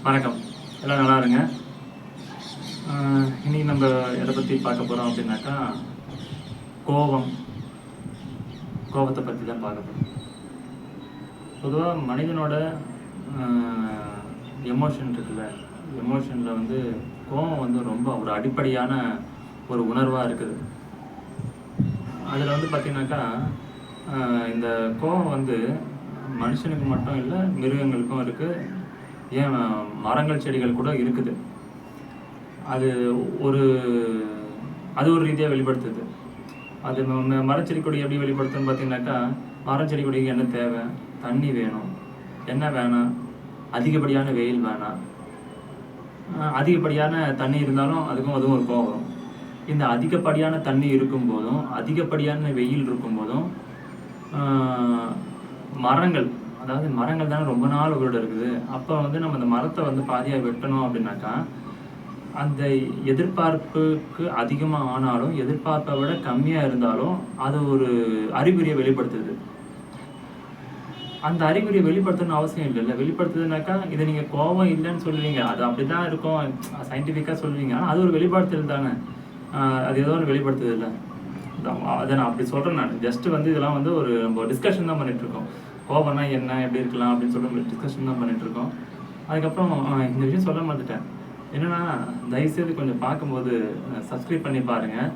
வணக்கம். எல்லாம் நல்லா இருங்க. இனி நம்ம எதை பற்றி பார்க்க போகிறோம் அப்படின்னாக்கா, கோபத்தை பற்றி தான் பார்க்க போகிறோம். பொதுவாக மனிதனோட எமோஷன் இருக்குல்ல, எமோஷனில் வந்து கோபம் வந்து ரொம்ப ஒரு அடிப்படையான ஒரு உணர்வாக இருக்குது. அதில் வந்து பார்த்திங்கனாக்கா, இந்த கோபம் வந்து மனுஷனுக்கு மட்டும் இல்லை, மிருகங்களுக்கும் இருக்குது, ஏன் மரங்கள் செடிகள் கூட இருக்குது. அது ஒரு ரீதியாக வெளிப்படுத்துது. அது மரச்செடி கொடி எப்படி வெளிப்படுத்துன்னு பார்த்தீங்கன்னாக்கா, மரச்செடி கொடிக்கு என்ன தேவை? தண்ணி வேணும். என்ன வேணாம்? அதிகப்படியான வெயில் வேணாம். அதிகப்படியான தண்ணி இருந்தாலும் அதுவும் ஒரு கோவம் வரும். இந்த அதிகப்படியான தண்ணி இருக்கும்போதும் அதிகப்படியான வெயில் இருக்கும்போதும் மரங்கள் தானே ரொம்ப நாள் உயிரோட இருக்குது. அப்போ வந்து நம்ம அந்த மரத்தை வந்து பாதியாக வெட்டணும் அப்படின்னாக்கா, அந்த எதிர்பார்ப்புக்கு அதிகமாக ஆனாலும் எதிர்பார்ப்பை விட கம்மியாக இருந்தாலும் அது ஒரு அறிகுறியை வெளிப்படுத்துது. அந்த அறிகுறியை வெளிப்படுத்தணும்னு அவசியம் இல்லைல்ல. வெளிப்படுத்துதுனாக்கா இதை நீங்கள் கோபம் இல்லைன்னு சொல்லுவீங்க, அது அப்படி தான் இருக்கும், சயின்டிஃபிக்காக சொல்லுவீங்க. ஆனால் அது ஒரு வெளிப்படுத்தல் தானே, அது ஏதோ ஒன்று வெளிப்படுத்துது இல்லை. அதை நான் அப்படி சொல்கிறேன். நான் ஜஸ்ட்டு வந்து இதெல்லாம் வந்து ஒரு நம்ம டிஸ்கஷன் தான் பண்ணிகிட்ருக்கோம். கோபம்னா என்ன, எப்படி இருக்கலாம் அப்படின்னு சொல்லிட்டு டிஸ்கஷன் தான் பண்ணிகிட்ருக்கோம். அதுக்கப்புறம் இந்த விஷயம் சொல்ல மாட்டேன். என்னென்னா, தயவுசெய்து கொஞ்சம் பார்க்கும்போது சப்ஸ்கிரைப் பண்ணி பாருங்கள்.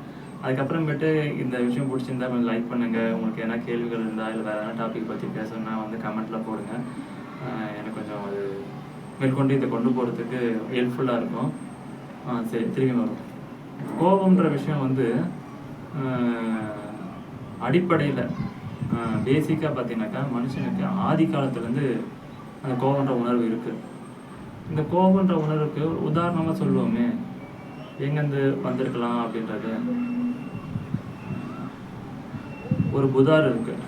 அதுக்கப்புறமேட்டு இந்த விஷயம் பிடிச்சிருந்தா கொஞ்சம் லைக் பண்ணுங்கள். உங்களுக்கு என்ன கேள்விகள் இருந்தால் இல்லை வேறு எதனா டாபிக் பற்றி பேசணுன்னா வந்து கமெண்ட்டில் போடுங்க. எனக்கு கொஞ்சம் அது மேற்கொண்டு இதை கொண்டு போகிறதுக்கு ஹெல்ப்ஃபுல்லாக இருக்கும். சரி, திரும்பி வரும். கோபம்ன்ற விஷயம் வந்து அடிப்படையில் பேசிக்காக பார்த்தீங்கன்னாக்கா, மனுஷனுக்கு ஆதி காலத்துலேருந்து அந்த கோபன்ற உணர்வு இருக்குது. இந்த கோபன்ற உணர்வுக்கு உதாரணமாக சொல்லுவோமே, எங்கேருந்து வந்திருக்கலாம் அப்படின்றது, ஒரு புதார் இருக்குது.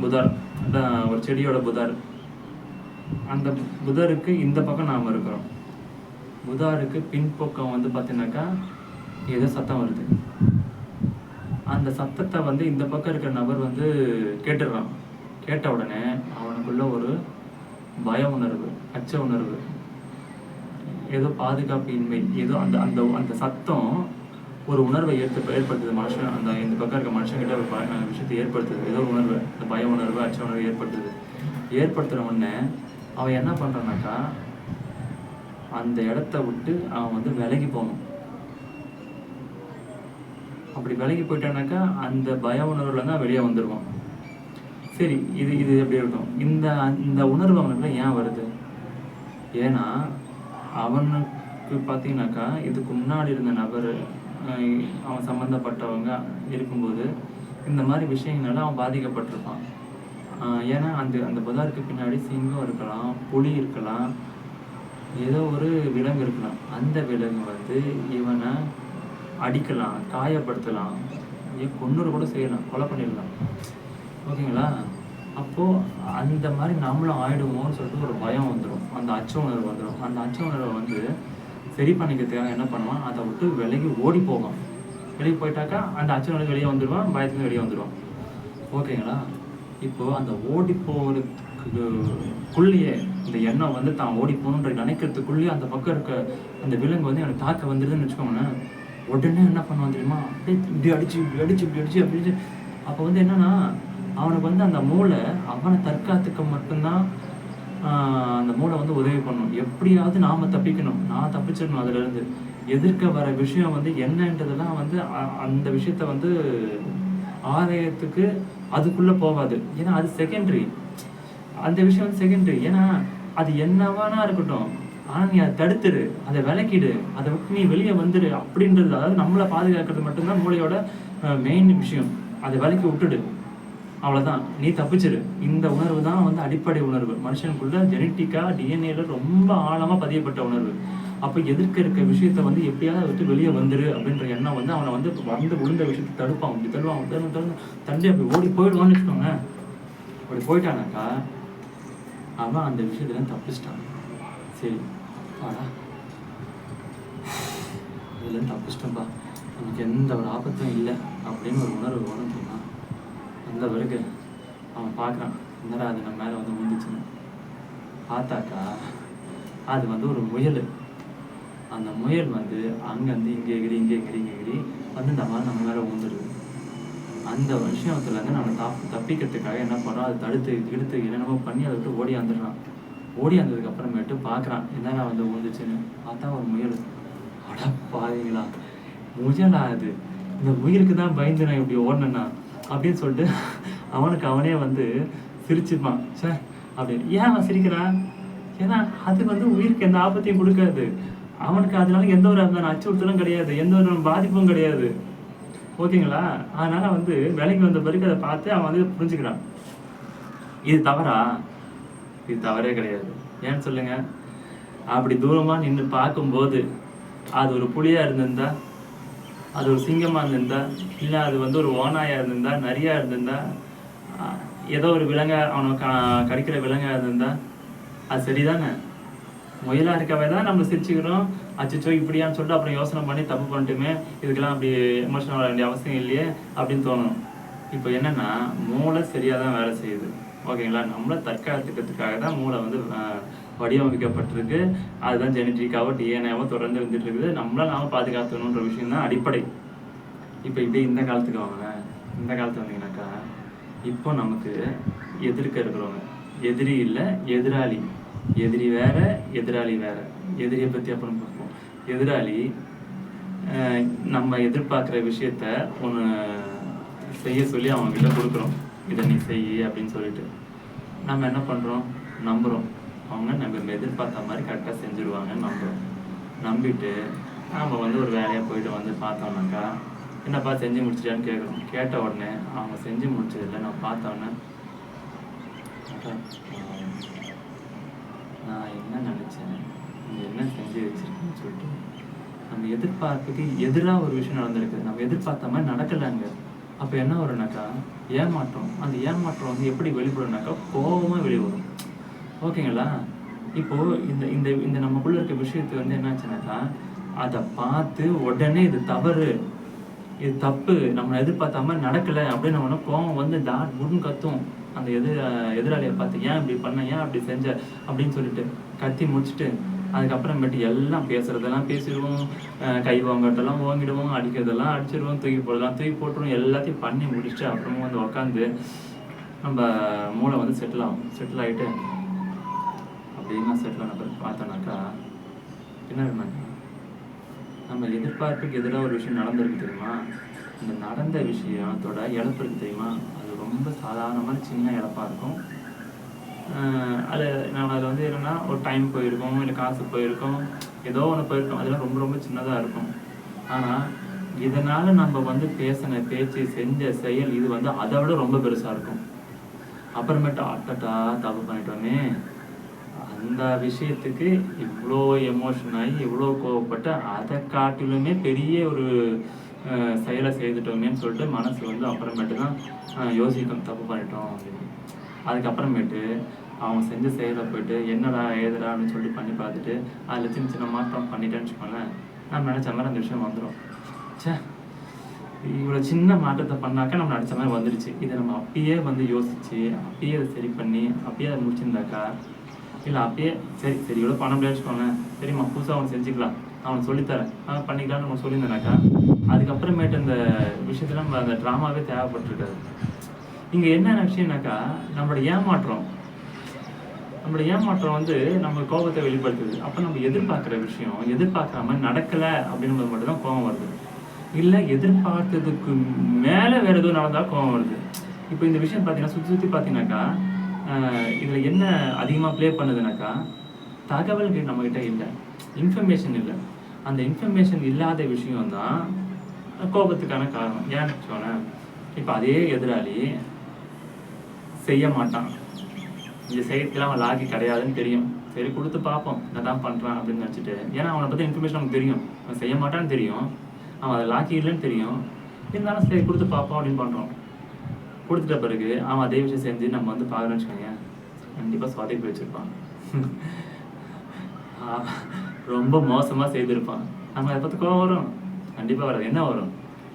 புதார் ஒரு செடியோட புதார். அந்த புதருக்கு இந்த பக்கம் நாம் இருக்கிறோம். புதாருக்கு பின்பக்கம் வந்து பார்த்தீங்கன்னாக்கா ஏதோ சத்தம் வருது. அந்த சத்தத்தை வந்து இந்த பக்கம் இருக்கிற நபர் வந்து கேட்டுடுறான். கேட்ட உடனே அவனுக்குள்ள ஒரு பய உணர்வு, அச்ச உணர்வு, ஏதோ பாதுகாப்பு இன்மை, ஏதோ அந்த அந்த அந்த சத்தம் ஒரு உணர்வை ஏற்படுத்துது. மனுஷன் அந்த இந்த பக்கம் இருக்க மனுஷன்கிட்ட ஒரு விஷயத்தை ஏற்படுத்துது. ஏதோ உணர்வு, இந்த பய உணர்வு, அச்ச உணர்வு ஏற்படுத்துது. ஏற்படுத்துகிற உடனே அவன் என்ன பண்ணுறான்னாக்கா, அந்த இடத்த விட்டு அவன் வந்து விலகி போகணும். அப்படி விலகி போயிட்டானாக்கா அந்த பய உணர்வுல தான் வெளியே வந்துடுவான். சரி, இது எப்படி இருக்கும்? இந்த உணர்வு அவனுக்குள்ள ஏன் வருது? ஏன்னா அவனுக்கு பார்த்தீங்கன்னாக்கா, இதுக்கு முன்னாடி இருந்த நபர், அவன் சம்மந்தப்பட்டவங்க இருக்கும்போது இந்த மாதிரி விஷயங்களால அவன் பாதிக்கப்பட்டிருப்பான். ஏன்னா அந்த புதாருக்கு பின்னாடி சிங்கம் இருக்கலாம், புலி இருக்கலாம், ஏதோ ஒரு விலங்கு இருக்கலாம். அந்த விலங்கு வந்து இவனை அடிக்கலாம், காயப்படுத்தலாம், கொன்னூறு கூட செய்யலாம், கொலை பண்ணிடலாம். ஓகேங்களா? அப்போது அந்த மாதிரி நம்மளும் ஆயிடுவோம்னு சொல்லிட்டு ஒரு பயம் வந்துடும். அந்த அச்ச உணர்வு வந்துடும். அந்த அச்ச உணர்வை வந்து சரி பண்ணிக்கிறதுக்காக என்ன பண்ணுவான், அதை விட்டு விலகி ஓடி போவான். வெளியே போயிட்டாக்கா அந்த அச்ச உணர்வு வெளியே வந்துடுவான், பயத்துலேருந்து வெளியே வந்துடுவான். ஓகேங்களா? இப்போது அந்த ஓடி போகிறதுக்குள்ளேயே இந்த எண்ணம் வந்து தான் ஓடி போகணுன்ற நினைக்கிறதுக்குள்ளேயே அந்த பக்கம் இருக்க அந்த விலங்கு வந்து எனக்கு தாக்க வந்துடுதுன்னு வச்சுக்கோங்களேன். உடனே என்ன பண்ணுவான் தெரியுமா? அப்படியே இப்படி அடிச்சு அப்படி. அப்போ வந்து என்னன்னா, அவனுக்கு வந்து அந்த மூளை அவனை தற்காத்துக்க மட்டும்தான் அந்த மூளை வந்து உதவி பண்ணணும். எப்படியாவது நாம் தப்பிக்கணும், நான் தப்பிச்சிடணும் அதுலேருந்து. எதிர்க்க வர விஷயம் வந்து என்னன்றதெல்லாம் வந்து அந்த விஷயத்த வந்து ஆதாயத்துக்கு அதுக்குள்ளே போகாது. ஏன்னா அது செகண்டரி. அந்த விஷயம் வந்து செகண்டரி. ஏன்னா அது என்னவானா இருக்கட்டும், ஆனால் நீ அதை தடுத்துரு, அதை விலக்கிடு, அதை விட்டு நீ வெளியே வந்துடு அப்படின்றது. அதாவது நம்மளை பாதுகாக்கிறது மட்டும்தான் மூளையோட மெயின் விஷயம். அதை விலக்கி விட்டுடு, அவ்வளோதான், நீ தப்பிச்சிரு. இந்த உணர்வு தான் வந்து அடிப்படை உணர்வு. மனுஷனுக்குள்ள ஜெனட்டிக்காக டிஎன்ஏல ரொம்ப ஆழமாக பதியப்பட்ட உணர்வு. அப்போ எதிர்க்க இருக்க விஷயத்த வந்து எப்படியாவது விட்டு வெளியே வந்துரு அப்படின்ற எண்ணம் வந்து அவனை வந்து விழுந்த விஷயத்தை தடுப்பான். அப்படி தள்ளுவான், தள்ளி அப்படி ஓடி போயிடுவான்னு வச்சுக்கோங்க. அப்படி போயிட்டானாக்கா அவன் அந்த விஷயத்துல தப்பிச்சிட்டான். சரி, வாடா, இதுலேருந்து தப்பிச்சிட்டோம்பா, நமக்கு எந்த ஒரு ஆபத்தும் இல்லை அப்படின்னு ஒரு உணர்வு வரும் தெரியுமா? அந்த பிறகு அவன் பார்க்குறான், என்னடா அது நம்ம மேலே வந்து விழுந்துச்சுன்னு. பார்த்தாக்கா அது வந்து ஒரு முயல். அந்த முயல் வந்து அங்கேருந்து இங்கே எகிரி இங்கே எகிரி இங்கே எகிரி வந்து இந்த மாதிரி நம்ம மேலே ஊந்துடுது. அந்த விஷயத்துலேருந்து நம்ம தப்பிக்கிறதுக்காக என்ன பண்ணுறோம், அதை தடுத்து இழுத்து என்னென்னமோ பண்ணி அதை விட்டு ஓடி வந்துடுறான். ஓடி வந்ததுக்கு அப்புறமேட்டு பார்க்குறான் என்னென்ன வந்து ஊந்துச்சுன்னு. பார்த்தா ஒரு முயல். அட பாவீங்களா, முயலா அது? இந்த முயலுக்கு தான் பயந்து நான் இப்படி ஓடினேன்னா அப்படின்னு சொல்லிட்டு அவனுக்கு அவனே வந்து சிரிச்சுப்பான். சார் அப்படின்னு. ஏன் அவன் சிரிக்கிறான்? ஏன்னா அது வந்து உயிருக்கு எந்த ஆபத்தையும் கொடுக்காது. அவனுக்கு அதனால எந்த ஒரு அச்சுறுத்தலும் கிடையாது, எந்த ஒரு பாதிப்பும் கிடையாது. ஓகேங்களா? அதனால வந்து வேலைக்கு வந்த பிறகு அதை பார்த்து அவன் வந்து புரிஞ்சுக்கிறான். இது தவறா? இது தவறே கிடையாது. ஏன்னு சொல்லுங்க. அப்படி தூரமா நின்று பார்க்கும்போது அது ஒரு புலியா இருந்திருந்தா, அது ஒரு சிங்கமா இருந்திருந்தா, இல்லை அது வந்து ஒரு ஓநாயா இருந்திருந்தா, நரியா இருந்திருந்தா, ஏதோ ஒரு விலங்கா அவனுக்கு கடிக்கிற விலங்கா இருந்திருந்தா அது சரிதானே? முயலா இருக்கவே தான் நம்ம சிரிச்சுக்கிறோம். அச்சோ இப்படியான்னு சொல்லிட்டு அப்புறம் யோசனை பண்ணி தப்பு பண்ணிட்டுமே, இதுக்கெல்லாம் அப்படி எமோஷனல் ஆக வேண்டிய அவசியம் இல்லையே அப்படின்னு தோணும். இப்போ என்னன்னா, மூளை சரியாக தான் வேலை செய்யுது. ஓகேங்களா? நம்மளை தற்காத்துக்கிறதுக்காக தான் மூளை வந்து வடிவமைக்கப்பட்டிருக்கு. அதுதான் ஜெனட்டிக்காவோ டிஎன்ஏவோ தொடர்ந்து இருந்துட்டு இருக்குது. நம்மளை நாம பாதுகாத்துக்கணுன்ற விஷயம் தான் அடிப்படை. இப்போ இப்படி இந்த காலத்துக்கு வாங்கினேன். இந்த காலத்து வந்தீங்கன்னாக்கா, இப்போ நமக்கு எதிர்க்க இருக்கிறவங்க எதிரி இல்லை, எதிராளி. எதிரி வேற, எதிராளி வேற. எதிரியை பற்றி அப்புறம் பார்ப்போம். எதிராளி நம்ம எதிர்பார்க்குற விஷயத்த ஒன்று செய்ய சொல்லி அவங்கக்கிட்ட கொடுக்குறோம். இதை நீ செய் அப்படின்னு சொல்லிட்டு நம்ம என்ன பண்ணுறோம், நம்புகிறோம். அவங்க நம்ம எதிர்பார்த்த மாதிரி கரெக்டாக செஞ்சுருவாங்கன்னு நம்புகிறோம். நம்பிட்டு நாம் வந்து ஒரு வேலையாக போயிட்டு வந்து பார்த்தோம்னாக்கா, என்னப்பா செஞ்சு முடிச்சிட்டான்னு கேட்குறோம். கேட்ட உடனே அவங்க செஞ்சு முடிச்சதில்லை. நான் பார்த்தோன்னே நான் என்ன நினச்சேன், நீங்கள் என்ன செஞ்சு வச்சுருக்கேன்னு சொல்லிட்டு நம்ம எதிர்பார்ப்புக்கு எதிராக ஒரு விஷயம் நடந்திருக்கு. நம்ம எதிர்பார்த்த மாதிரி நடக்கலைங்க. அப்போ என்ன வரும்னாக்கா, ஏமாற்றம். அந்த ஏமாற்றம் வந்து எப்படி வெளிப்படும்னாக்கா, கோபமாக வெளிவரும். ஓகேங்களா? இப்போது இந்த இந்த இந்த நமக்குள்ளே இருக்க விஷயத்துக்கு வந்து என்னாச்சுனாக்கா, அதை பார்த்து உடனே இது தவறு, இது தப்பு, நம்ம எதிர்பார்த்த மாதிரி நடக்கலை அப்படின்னு நம்ம கோபம் வந்து முன்னு கத்தும். அந்த எதிராளியை பார்த்து ஏன் இப்படி பண்ண, ஏன் அப்படி செஞ்ச அப்படின்னு சொல்லிட்டு கத்தி முடிச்சுட்டு அதுக்கப்புறமேட்டு எல்லாம் பேசுறதெல்லாம் பேசிடுவோம், கை வாங்கட்டெல்லாம் வாங்கிடுவோம், அடிக்கிறதெல்லாம் அடிச்சிடுவோம், தூக்கி தூக்கி போட்டுருவோம். எல்லாத்தையும் பண்ணி முடிச்சுட்டு அப்புறமா வந்து உக்காந்து நம்ம மூளை வந்து செட்டில் ஆகும். செட்டில் ஆகிட்டு அப்படின்னா செட்டில் ஆன பிறகு பார்த்தோன்னாக்கா என்ன இருந்தாங்க, நம்ம எதிர்பார்ப்புக்கு எதிராக ஒரு விஷயம் நடந்திருக்கு தெரியுமா? இந்த நடந்த விஷயத்தோட இழப்பு இருக்கு தெரியுமா? அது ரொம்ப சாதாரணமான சின்ன இழப்பாக இருக்கும். அது நம்ம அதில் வந்து என்னென்னா ஒரு டைம் போயிருக்கோம், இல்லை காசு போயிருக்கோம், ஏதோ ஒன்று போயிருக்கோம். அதெல்லாம் ரொம்ப ரொம்ப சின்னதாக இருக்கும். ஆனால் இதனால் நம்ம வந்து பேசின பேச்சு, செஞ்ச செயல் இது வந்து அதை விட ரொம்ப பெருசாக இருக்கும். அப்புறமேட்டு அட்டட்டா தப்பு பண்ணிட்டோமே, அந்த விஷயத்துக்கு இவ்வளோ எமோஷன் ஆகி இவ்வளோ கோவப்பட்டு அதை காட்டிலுமே பெரிய ஒரு செயலை செய்துட்டோமேன்னு சொல்லிட்டு மனசு வந்து அப்புறமேட்டு தான் யோசிக்கும் தப்பு பண்ணிட்டோம் அப்படின்னு. அதுக்கப்புறமேட்டு அவங்க செஞ்ச செயலை போய்ட்டு என்னடா ஏதுடா அப்படின்னு சொல்லிட்டு பண்ணி பார்த்துட்டு அதில் சின்ன சின்ன மாற்றம் பண்ணிட்டேன்னு வச்சுக்கோங்களேன், நம்ம நினச்ச மாதிரி அந்த விஷயம் வந்துடும். சே, இவ்வளோ சின்ன மாற்றத்தை பண்ணாக்கா நம்ம நினச்ச மாதிரி வந்துடுச்சு. இதை நம்ம அப்பயே வந்து யோசித்து அப்பயே அதை சரி பண்ணி அப்பயே அதை முடிச்சிருந்தாக்கா, இல்லை அப்பயே சரி சரி இவ்வளோ பண்ண முடியாது வச்சுக்கோங்க, சரிம்மா புதுசாக அவனை செஞ்சுக்கலாம், அவனுக்கு சொல்லித்தரேன், பண்ணிக்கலாம்னு நம்ம சொல்லியிருந்தேனாக்கா அதுக்கப்புறமேட்டு அந்த விஷயத்தில் நம்ம அந்த ட்ராமாவே தேவைப்பட்டிருக்காது. இங்கே என்னென்ன விஷயம்னாக்கா, நம்மளோட ஏமாற்றம் வந்து நம்ம கோபத்தை வெளிப்படுத்துது. அப்போ நம்ம எதிர்பார்க்குற விஷயம் எதிர்பார்க்காம நடக்கலை அப்படின்னு மட்டும் தான் கோபம் வருது. இல்லை எதிர்பார்த்ததுக்கு மேலே வேறு எதுவும் நடந்தால் கோபம் வருது. இப்போ இந்த விஷயம் பார்த்தீங்கன்னா சுற்றி பார்த்தீங்கன்னாக்கா, இதில் என்ன அதிகமாக ப்ளே பண்ணுதுனாக்கா, தகவல்கள் நம்மக்கிட்ட இல்லை, இன்ஃபர்மேஷன் இல்லை. அந்த இன்ஃபர்மேஷன் இல்லாத விஷயம் தான் கோபத்துக்கான காரணம். ஏன்னு வச்சுக்கோங்களேன், இப்போ அதே எதிராளி செய்ய மாட்டான், இந்த செய்யறதுலாம் அவன் லாகி கிடையாதுன்னு தெரியும், சரி கொடுத்து பார்ப்போம் என்ன தான் பண்ணுறான் அப்படின்னு நினச்சிட்டு, ஏன்னா அவனை பற்றி இன்ஃபர்மேஷன் நமக்கு தெரியும், அவன் செய்ய மாட்டான்னு தெரியும், அவன் அதை லாக்கி இல்லைன்னு தெரியும், இருந்தாலும் சரி கொடுத்து பார்ப்போம் அப்படின்னு பண்ணுறோம். கொடுத்துட்ட பிறகு அவன் அதே விஷயம் செஞ்சு நம்ம வந்து பார்க்குறோன்னு வச்சுக்கோங்க, கண்டிப்பாக சொதப்பி வச்சுருப்பான், ரொம்ப மோசமாக செய்திருப்பான். நம்ம அதை பற்றி கோவம் வரும், கண்டிப்பாக வராது. என்ன வரும்?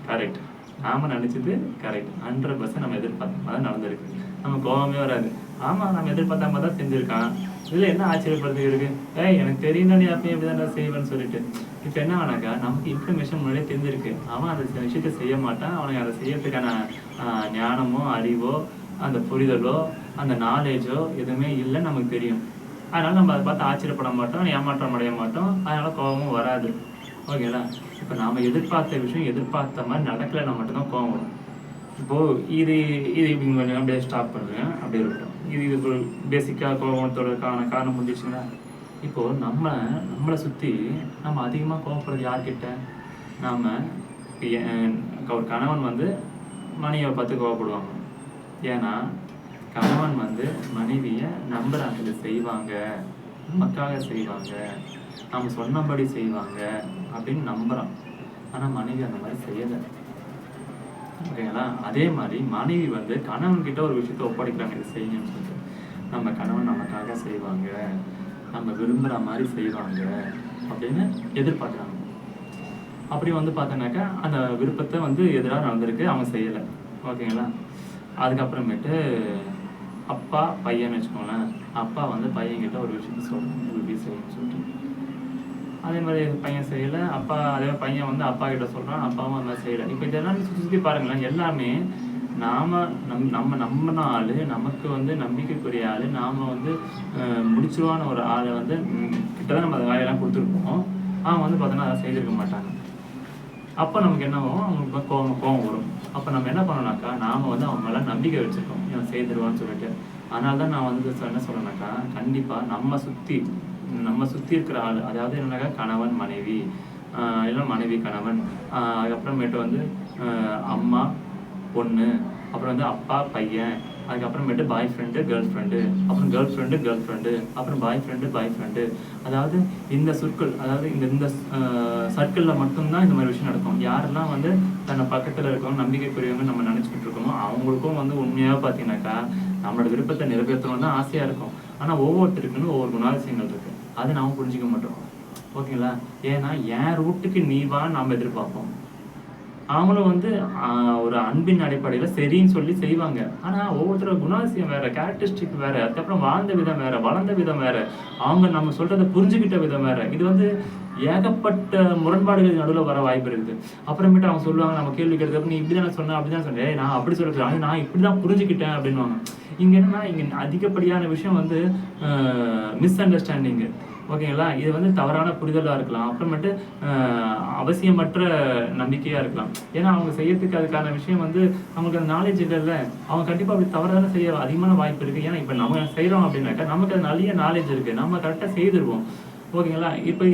கரெக்ட், நாம் நினச்சது கரெக்ட், 100% நம்ம எதிர்பார்த்த மாதிரி தான் நடந்திருக்கு, நம்ம கோவமே வராது. ஆமாம் நம்ம எதிர்பார்த்த மாதிரி தான் செஞ்சுருக்கான், இதில் என்ன ஆச்சரியப்படுறது இருக்கு? எனக்கு தெரியும் நீ அப்பயும் எப்படி தான் செய்வேன்னு சொல்லிட்டு. இப்போ என்ன ஆனாக்கா நமக்கு இன்ஃபர்மேஷன் முன்னாடியே தெரிஞ்சிருக்கு. அவன் அந்த விஷயத்த செய்ய மாட்டான். அவனுக்கு அதை செய்யறதுக்கான ஞானமோ அறிவோ அந்த புரிதலோ அந்த நாலேஜோ எதுவுமே இல்லைன்னு நமக்கு தெரியும். அதனால நம்ம அதை பார்த்து ஆச்சரியப்பட மாட்டோம், ஏமாற்றம் அடைய மாட்டோம், அதனால கோபமும் வராது. ஓகேங்களா? இப்போ நாம் எதிர்பார்த்த விஷயம் எதிர்பார்த்த மாதிரி நடக்கலைன்னா மட்டும்தான் கோபம் வரும். இப்போது இது இப்படி அப்படியே ஸ்டாப் பண்ணுவேன், அப்படியே இருக்கட்டும். இது பேசிக்காக கோபத்தோடக்கான காரணம் முடிஞ்சிச்சுங்களா? இப்போது நம்மளை சுற்றி நம்ம அதிகமாக கோபப்படுறது யார்கிட்ட? நாம் ஒரு கணவன் மனைவியை பார்த்து கோவப்படுவாங்க. ஏன்னா கணவன் மனைவியை நம்புறாங்க, இதை செய்வாங்க, நமக்காக செய்வாங்க, நம்ம சொன்னபடி செய்வாங்க அப்படின்னு நம்புறான். ஆனால் மனைவி அந்த மாதிரி செய்யலை. ஓகேங்களா? அதே மாதிரி மனைவி கணவன்கிட்ட ஒரு விஷயத்த ஒப்படைக்கிறாங்க, இதை செய்யுங்கன்னு சொல்லிட்டு. நம்ம கணவன் நமக்காக செய்வாங்க, நம்ம விரும்புகிற மாதிரி செய்வாங்க அப்படின்னு எதிர்பார்க்குறாங்க. அப்படி பார்த்தோன்னாக்கா அந்த விருப்பத்தை எதிராக நடந்திருக்கு, அவங்க செய்யலை. ஓகேங்களா? அதுக்கப்புறமேட்டு அப்பா பையன்னு வச்சுக்கோங்களேன். அப்பா பையன்கிட்ட ஒரு விஷயத்த சொல்கிறாங்க, இப்படி செய்யணும்னு சொல்லிட்டு. அதே மாதிரி பையன் செய்யலை. அதே பையன் அப்பா கிட்ட சொல்கிறான், அப்பாவும் அந்த மாதிரி செய்யலை. இப்போ இதெல்லாம் சுற்றி பாருங்களேன், எல்லாமே நம்ம நம்பின ஆள், நமக்கு நம்பிக்கைக்குரிய ஆள், நாம் முடிச்சுருவான ஒரு ஆளை கிட்டதான் நம்ம அந்த வேலையெல்லாம் கொடுத்துருப்போம். அவன் பார்த்தோன்னா அதை செய்திருக்க மாட்டாங்க. அப்போ நமக்கு என்ன ஆகும்? அவங்களுக்கு கோபம் வரும். அப்போ நம்ம என்ன பண்ணோம்னாக்கா, நாம் அவன் மேலே நம்பிக்கை வச்சுருக்கோம், இவன் செய்திருவான்னு சொல்லிட்டு. அதனால தான் நான் என்ன சொல்கிறேன்னாக்கா, கண்டிப்பாக நம்ம சுற்றி இருக்கிற ஆள், அதாவது என்னன்னாக்கா கணவன் மனைவி, இல்லை மனைவி கணவன், அதுக்கப்புறமேட்டு அம்மா பொண்ணு, அப்புறம் அப்பா பையன், அதுக்கப்புறமேட்டு பாய் ஃப்ரெண்டு கேர்ள் ஃப்ரெண்டு, அப்புறம் கேர்ள் ஃப்ரெண்டு, அப்புறம் பாய் ஃப்ரெண்டு. அதாவது இந்த சொற்கள், அதாவது இந்த சர்க்கிளில் மட்டும்தான் இந்த மாதிரி விஷயம் நடக்கும். யாரெல்லாம் தன்னை பக்கத்தில் இருக்கவங்க நம்பிக்கைக்குரியவங்க நம்ம நினச்சிக்கிட்டு இருக்கோமோ அவங்களுக்கும் உண்மையாக பார்த்தீங்கன்னாக்கா நம்மளோட விருப்பத்தை நிறைவேற்றணும் தான் ஆசையாக இருக்கும். ஆனால் ஒவ்வொருத்தருக்குன்னு ஒவ்வொரு குணாதிசயங்கள் இருக்குது, அதை நாம் புரிஞ்சிக்க மாட்டோம். ஓகேங்களா? ஏன்னா என் ரூட்டுக்கு நீ வா நாம் எதிர்பார்ப்போம். அவங்களும் ஒரு அன்பின் அடிப்படையில் சரின்னு சொல்லி செய்வாங்க. ஆனால் ஒவ்வொருத்தரோட குணாதிசயம் வேறு, கேரக்டரிஸ்டிக் வேறு, அதுக்கப்புறம் வாழ்ந்த விதம் வேறு, வளர்ந்த விதம் வேறு, அவங்க நம்ம சொல்கிறத புரிஞ்சுக்கிட்ட விதம் வேறு. இது ஏகப்பட்ட முரண்பாடுகள் நடுவில் வர வாய்ப்பு இருக்குது. அப்புறமேட்டு அவங்க சொல்லுவாங்க, நம்ம கேள்வி கேட்டது, நீ இப்படி தானே சொன்ன, அப்படி தான் சொன்னேன், நான் அப்படி சொல்கிறேன், நான் இப்படி தான் புரிஞ்சுக்கிட்டேன் அப்படின்வாங்க. இங்கே என்னன்னா, இங்கே அதிகப்படியான விஷயம் மிஸ் அண்டர்ஸ்டாண்டிங்கு. ஓகேங்களா? இது தவறான புரிதலாக இருக்கலாம், அப்புறமேட்டு அவசியமற்ற நம்பிக்கையாக இருக்கலாம். ஏன்னா அவங்க செய்யறதுக்கு அதுக்கான விஷயம் அவங்களுக்கு அந்த நாலேஜ் இல்லைல்ல, அவங்க கண்டிப்பாக அப்படி தவறான செய்ய அதிகமான வாய்ப்பு இருக்குது. ஏன்னா இப்போ நம்ம செய்கிறோம் அப்படின்னாக்கா நமக்கு அது நிறைய நாலேஜ் இருக்குது, நம்ம கரெக்டாக செய்திருவோம். ஓகேங்களா? இப்போ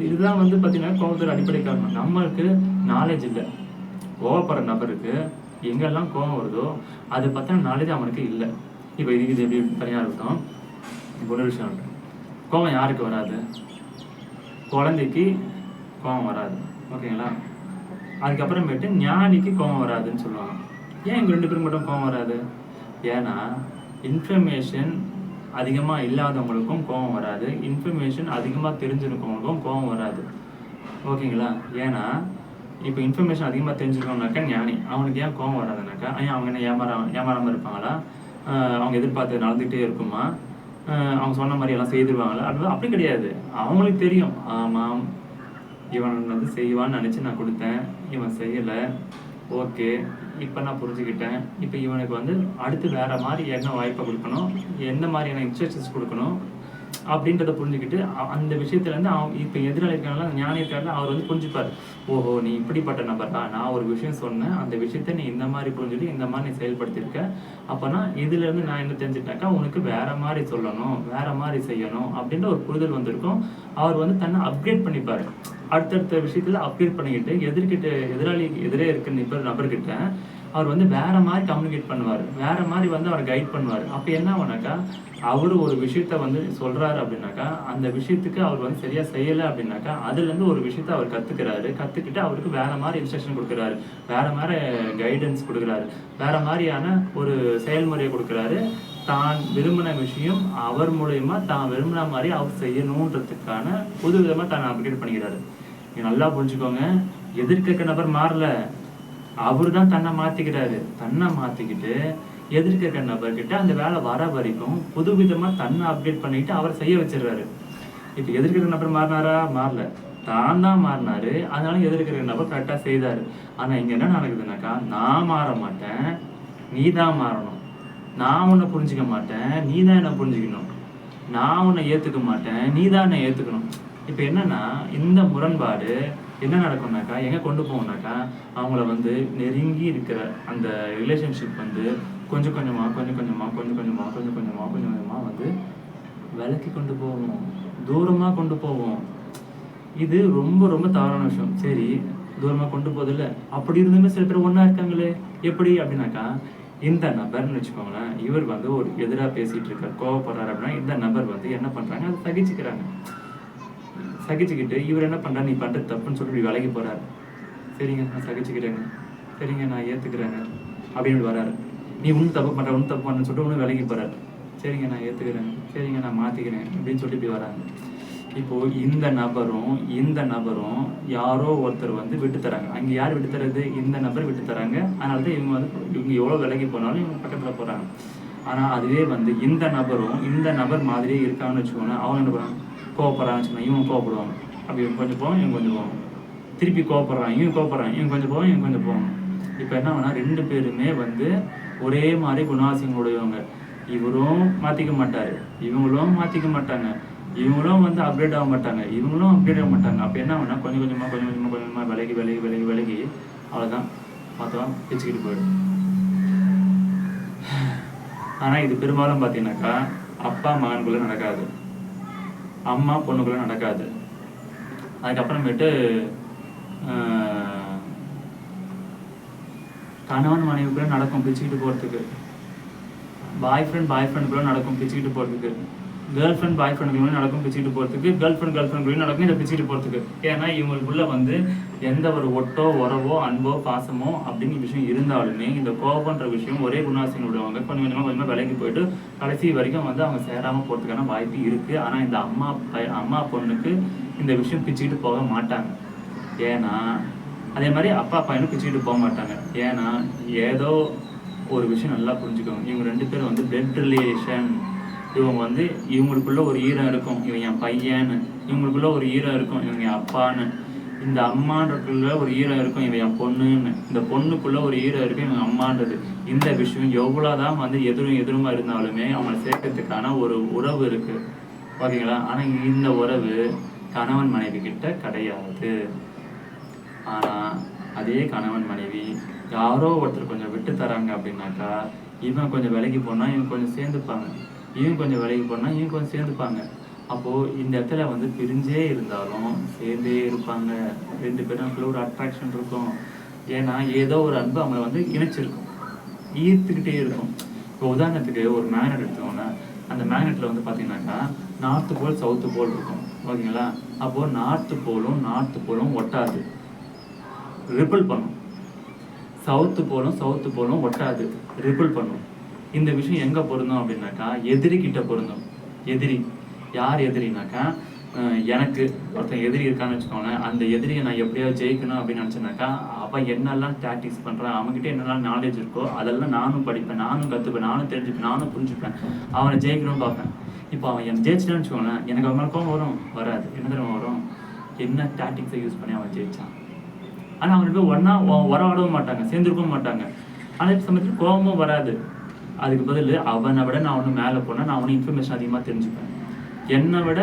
இதுதான் பார்த்தீங்கன்னா கோபத்தோட அடிப்படை காரணம். நம்மளுக்கு நாலேஜ் இல்லை. கோவப்படுற நபருக்கு எங்கெல்லாம் கோபம் வருதோ அதை பற்றின நாலேஜ் அவனுக்கு இல்லை. இப்போ இது எப்படி தனியாக இருக்கட்டும். இப்போ ஒரு விஷயம் இருக்கு, கோபம் யாருக்கு வராது? குழந்தைக்கு கோபம் வராது. ஓகேங்களா? அதுக்கப்புறமேட்டு ஞானிக்கு கோபம் வராதுன்னு சொல்லுவாங்க. ஏன் இங்கே 2 பேரும் மட்டும் கோபம் வராது? ஏன்னா இன்ஃபர்மேஷன் அதிகமாக இல்லாதவங்களுக்கும் கோபம் வராது, இன்ஃபர்மேஷன் அதிகமாக தெரிஞ்சிருக்கவங்களுக்கும் கோபம் வராது. ஓகேங்களா? ஏன்னா இப்போ இன்ஃபர்மேஷன் அதிகமாக தெரிஞ்சுக்கணும்னாக்கா ஞானி, அவனுக்கு ஏன் கோபம் வராதுனாக்கா, அவங்க என்ன ஏமாறாமல் இருப்பாங்களா? அவங்க எதிர்பார்த்து நடந்துகிட்டே இருக்குமா? அவங்க சொன்ன மாதிரி எல்லாம் செய்திருவாங்களா? அப்படி கிடையாது. அவங்களுக்கு தெரியும், ஆமாம் இவன் செய்வான்னு நினச்சி நான் கொடுத்தேன், இவன் செய்யலை, ஓகே இப்போ நான் புரிஞ்சுக்கிட்டேன். இப்போ இவனுக்கு அடுத்து வேறு மாதிரி என்ன வாய்ப்பை கொடுக்கணும், எந்த மாதிரியான இன்ஸ்ட்ரக்ஷன்ஸ் கொடுக்கணும் அப்படின்றத புரிஞ்சுக்கிட்டு அந்த விஷயத்துலேருந்து அவன் இப்போ எதிராளி இருக்காங்களா, ஞானி இருக்காங்களா, அவர் புரிஞ்சுப்பார். ஓஹோ, நீ இப்படிப்பட்ட நபர்டா, நான் ஒரு விஷயம் சொன்னேன், அந்த விஷயத்த நீ இந்த மாதிரி புரிஞ்சுட்டு இந்த மாதிரி நீ செயல்படுத்தியிருக்க, அப்போனா இதுலேருந்து நான் என்ன தெரிஞ்சுட்டாக்கா உனக்கு வேறு மாதிரி சொல்லணும், வேறு மாதிரி செய்யணும் அப்படின்ற ஒரு புரிதல் வந்திருக்கும். அவர் தன்னை அப்கிரேட் பண்ணிப்பார். அடுத்தடுத்த விஷயத்தில் அப்கிரேட் பண்ணிக்கிட்டு எதிராளி எதிரே இருக்க நபர்கிட்ட அவர் வேறு மாதிரி கம்யூனிகேட் பண்ணுவார், வேறு மாதிரி அவரை கைட் பண்ணுவார். அப்போ என்ன ஆகுனாக்கா, அவர் ஒரு விஷயத்த சொல்கிறாரு அப்படின்னாக்கா அந்த விஷயத்துக்கு அவர் சரியாக செய்யலை அப்படின்னாக்கா அதுலேருந்து ஒரு விஷயத்த அவர் கற்றுக்கிட்டு அவருக்கு வேறு மாதிரி இன்ஸ்ட்ரக்ஷன் கொடுக்குறாரு, வேறு மாதிரி கைடன்ஸ் கொடுக்குறாரு, வேறு மாதிரியான ஒரு செயல்முறையை கொடுக்குறாரு. தான் விரும்பின விஷயம் அவர் மூலயமா தான் விரும்பின மாதிரி அவர் செய்யணுன்றதுக்கான புது விதமாக தான் அப்கிரேட் பண்ணிக்கிறாரு. நீங்கள் நல்லா புரிஞ்சுக்கோங்க, எதிர்க்க நபர் மாறல, அவர் தான் தன்னை மாற்றிக்கிறாரு. தன்னை மாற்றிக்கிட்டு எதிர்க்க இருக்கிற நபர்கிட்ட அந்த வேலை வர வரைக்கும் புதுவிதமாக தன்னை அப்டேட் பண்ணிட்டு அவர் செய்ய வச்சிடுறாரு. இப்போ எதிர்க்கிற நபர் மாறினாரா? மாறல, தான் தான் மாறினாரு. அதனால எதிர்க்கிற நபர் கரெக்டாக செய்தார். ஆனால் இங்கே என்ன நடக்குதுனாக்கா, நான் மாற மாட்டேன், நீ தான் மாறணும். நான் உன்னை புரிஞ்சிக்க மாட்டேன், நீ தான் என்னை புரிஞ்சுக்கணும். நான் உன்னை ஏற்றுக்க மாட்டேன், நீ தான் என்னை ஏற்றுக்கணும். இப்போ என்னன்னா, இந்த முரண்பாடு என்ன நடக்கும்னாக்கா, எங்கே கொண்டு போகணும்னாக்கா, அவங்கள வந்து நெருங்கி இருக்கிற அந்த ரிலேஷன்ஷிப் வந்து கொஞ்சம் கொஞ்சமாக வந்து விலக்கி கொண்டு போவோம், தூரமாக கொண்டு போவோம். இது ரொம்ப ரொம்ப தவறான விஷயம். சரி, தூரமாக கொண்டு போதில்ல, அப்படி இருந்துமே சில பேர் ஒன்றா இருக்காங்களே. எப்படி அப்படின்னாக்கா, இந்த நபர்னு வச்சுக்கோங்களேன், இவர் வந்து ஒரு எதிராக பேசிகிட்டு இருக்கார், கோவப்படுறாரு அப்படின்னா இந்த நபர் வந்து என்ன பண்ணுறாங்க, அதை சகிச்சுக்கிறாங்க. சகிச்சுக்கிட்டு இவர் என்ன பண்ணுறாரு, நீ பண்ணுறது தப்புன்னு சொல்லிட்டு விலகி போகிறாரு. சரிங்க, நான் சகிச்சுக்கிறேங்க, சரிங்க, நான் ஏற்றுக்கிறேங்க அப்படின்னு வராரு. நீ ஒன்றும் தப்பு பண்ணுறேன்னு சொல்லிட்டு ஒன்றும் விலகி போகிறாரு. சரிங்க, நான் ஏற்றுக்கிறேங்க, சரிங்க, நான் மாற்றிக்கிறேன் அப்படின்னு சொல்லிட்டு இப்படி வராங்க. இப்போது இந்த நபரும் யாரோ ஒருத்தர் வந்து விட்டு தராங்க. அங்கே யார் விட்டு தர்றது? இந்த நபர் விட்டு தராங்க. அதனால தான் இவங்க எவ்வளோ விலகி போனாலும் இவங்க பக்கத்தில் போகிறாங்க. ஆனால் அதுவே வந்து இந்த நபர் மாதிரியே இருக்கான்னு வச்சுக்கோங்களேன், அவங்க என்ன பண்ணுறாங்க, கோவப்படுறான்னு வச்சுக்கோங்க, இவங்க கோவப்படுவாங்க. அப்படி கொஞ்சம் போவோம், இவங்க கொஞ்சம் போவோம், திருப்பி கோவப்படுறாங்க, இவங்க கொஞ்சம் போவோம். இப்போ என்ன பண்ணா, 2 பேருமே வந்து ஒரே மாதிரி குணாசியங்களுடையவங்க. இவரும் மாற்றிக்க மாட்டார், இவங்களும் மாற்றிக்க மாட்டாங்க, இவங்களும் வந்து அப்டேட் ஆக மாட்டாங்க, இவங்களும் அப்டேட் ஆக மாட்டாங்க. அப்போ என்ன பண்ணால் கொஞ்சம் கொஞ்சமாக விலகி அவ்வளோதான் மொத்தம் பிச்சுக்கிட்டு போயிடும். ஆனால் இது பெரும்பாலும் பார்த்தீங்கன்னாக்கா அப்பா மகனுக்குள்ளே நடக்காது, அம்மா பொண்ணுக்குள்ளே நடக்காது. அதுக்கப்புறமேட்டு கணவன் மனைவிக்குள்ளே நடக்கும் பிச்சுக்கிட்டு போகிறதுக்கு, பாய் ஃப்ரெண்டுக்குள்ளே நடக்கும் பிச்சுக்கிட்டு போகிறதுக்கு, கேர்ள் ஃப்ரெண்ட் பாய் ஃப்ரெண்டுக்குள்ளே நடக்கும் பிச்சுக்கிட்டு போகிறதுக்கு, கேர்ள் ஃப்ரெண்டுக்குள்ளே நடக்கும் இதை பிச்சுக்கிட்டு போகிறதுக்கு. ஏன்னா இவங்களுக்குள்ள வந்து எந்த ஒரு ஒட்டோ உறவோ அன்போ பாசமோ அப்படிங்கிற விஷயம் இருந்தாலுமே இந்த கோபன்ற விஷயம் ஒரே குணாசியம் விடுவாங்க. கொஞ்சமாக விலைக்கு போயிட்டு கடைசி வரைக்கும் வந்து அவங்க சேராமல் போகிறதுக்கான வாய்ப்பு இருக்குது. ஆனால் இந்த அம்மா பொண்ணுக்கு இந்த விஷயம் பிச்சுக்கிட்டு போக மாட்டாங்க. ஏன்னா அதே மாதிரி அப்பா பையனும் பிச்சுக்கிட்டு போக மாட்டாங்க. ஏன்னா ஏதோ ஒரு விஷயம் நல்லா புரிஞ்சுக்கோங்க, இவங்க 2 பேரும் வந்து பிளட் ரிலேஷன். இவங்க வந்து இவங்களுக்குள்ள ஒரு ஈரம் இருக்கும், இவன் என் பையன்னு. இவங்களுக்குள்ள ஒரு ஈரம் இருக்கும், இவங்க என் அப்பான்னு. இந்த அம்மான்றதுக்குள்ள ஒரு ஈரம் இருக்கும், இவன் என் பொண்ணுன்னு. இந்த பொண்ணுக்குள்ள ஒரு ஈரம் இருக்கும், இவங்க அம்மான்றது. இந்த விஷயம் எவ்வளோதான் வந்து எதிருமா இருந்தாலுமே அவங்களை சேர்க்கறதுக்கான ஒரு உறவு இருக்கு, ஓகேங்களா? ஆனால் இந்த உறவு கணவன் மனைவி கிட்ட கிடையாது. ஆனால் அதே கணவன் மனைவி யாரோ ஒருத்தர் கொஞ்சம் விட்டு தராங்க அப்படின்னாக்கா, இவன் கொஞ்சம் விலகி போனால் இவங்க கொஞ்சம் சேர்ந்துப்பாங்க, இவன் கொஞ்சம் விலகி போனால் இவங்க கொஞ்சம் சேர்ந்துப்பாங்க. அப்போது இந்த இடத்துல வந்து பிரிஞ்சே இருந்தாலும் சேர்ந்தே இருப்பாங்க. 2 பேரும் ஒரு அட்ராக்ஷன் இருக்கும். ஏன்னா ஏதோ ஒரு அன்பு அவங்களை வந்து இணைச்சிருக்கும், ஈர்த்துக்கிட்டே இருக்கும். இப்போ உதாரணத்துக்கு ஒரு மேக்னெட் எடுத்துக்கோங்க. அந்த மேக்னெட்டில் வந்து பார்த்தீங்கன்னாக்கா நார்த்து போல் சவுத்து போல் இருக்கும், ஓகேங்களா? அப்போது நார்த்து போலும் ஒட்டாது, ரிப்பிள் பண்ணும். சவுத்து போலும் ஒட்டாது, ரிப்பிள் பண்ணும். இந்த விஷயம் எங்கே பொருந்தும் அப்படின்னாக்கா எதிரிக்கிட்ட பொருந்தும். யார் எதிரினாக்கா, எனக்கு ஒருத்தன் எதிரி இருக்கான்னு வச்சுக்கோங்களேன். அந்த எதிரியை நான் எப்படியாவது ஜெயிக்கணும் அப்படின்னு நினச்சேனாக்கா, அவன் என்னெல்லாம் டாக்டிக்ஸ் பண்ணுறான், அவன்கிட்ட என்னெல்லாம் நாலேஜ் இருக்கோ அதெல்லாம் நானும் படிப்பேன், நானும் கற்றுப்பேன், நானும் தெரிஞ்சுப்பேன், நானும் புரிஞ்சுப்பேன், அவனை ஜெயிக்கணும்னு பார்ப்பேன். இப்போ அவன் என்னை ஜெயிச்சிட்டான்னு வச்சுக்கோங்களேன், எனக்கு அவன் மேலே கோவம் வராது. என்ன தெரியுமா வரும், என்ன டாக்டிக்ஸை யூஸ் பண்ணி அவன் ஜெயிச்சான். ஆனால் அவங்களுக்கு ஒன்றா உறவாடவும் மாட்டாங்க, சேர்ந்துருக்கவும் மாட்டாங்க. ஆனால் சமயத்தில் கோபமும் வராது. அதுக்கு பதில் அவனை விட நான் ஒன்று மேலே போனால் நான் அவனை இன்ஃபர்மேஷன் அதிகமாக தெரிஞ்சுப்பேன். அவனை விட